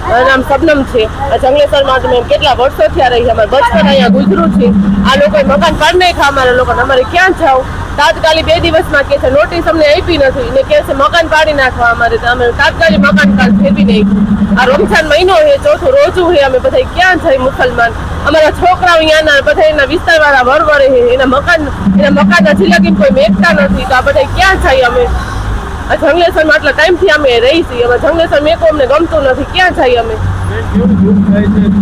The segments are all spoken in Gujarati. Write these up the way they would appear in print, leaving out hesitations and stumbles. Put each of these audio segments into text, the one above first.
મારું નામ સબનમ છે. જંગલેશ્વરમાં મેં કેટલા વર્ષોથી રહી છે. અમારે બચપન અહીંયા ગુજરું છે. આ લોકોએ મકાન પાડી નાખ્યા અમારા લોકોને. અમારે ક્યાં જાવ? તાત્કાલિક 2 દિવસમાં કે છે નોટિસ અમને આપી નથી ને કે છે મકાન પાડી નાખવા. અમે તાત્કાલિક મકાન ફેરવી નાખ્યું. આ રમજાન મહિનો છે, ચોથું રોજું છે. અમે બધા ક્યાં જાય મુસલમાન? અમારા છોકરાઓ અહીંયાના બધા એના વિસ્તારવાળા વરવરે છે. એના મકાન હજી લગી કોઈ મેકતા નથી. તો આ બધા ક્યાં જાય? અમે આ જંગલેશ્વરમાં આટલા ટાઈમથી અમે રહી છીએ. અમે જંગલેશ્વર મેકો અમને ગમતું નથી. ક્યાં જાય અમે?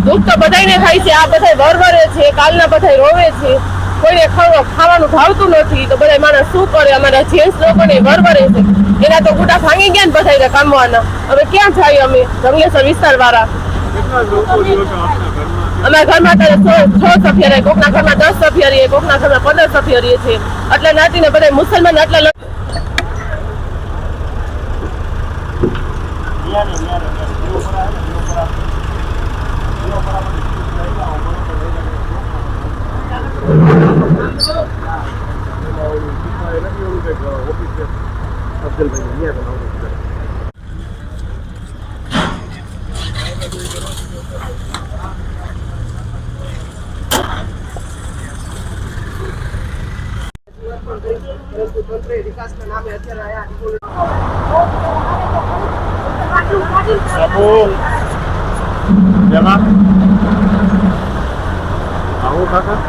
દુઃખ તો બધાને થાય છે. આ બધા વરવરે છે, કાલના બધા રોવે છે. કોઈને ખાવાનું ભાવતું નથી તો બધા માણસ શું કરે? અમારા જેન્ટ્સ લોકોને વરવરે છે. એના તો ગુટા ભાંગી ગયા ને બધા કામવાના. હવે ક્યાં જાય અમે જંગલેશ્વર વિસ્તાર વાળા? અમારા ઘરમાં અત્યારે 6 સભ્ય રહે, કોકના ઘરમાં 10 સભ્ય રહીએ, કોકના ઘરમાં 15 સભ્ય રહીએ છીએ. એટલે નાતીને બધા મુસલમાન આટલા વિકાસના નામે અત્યારે આવું કાકા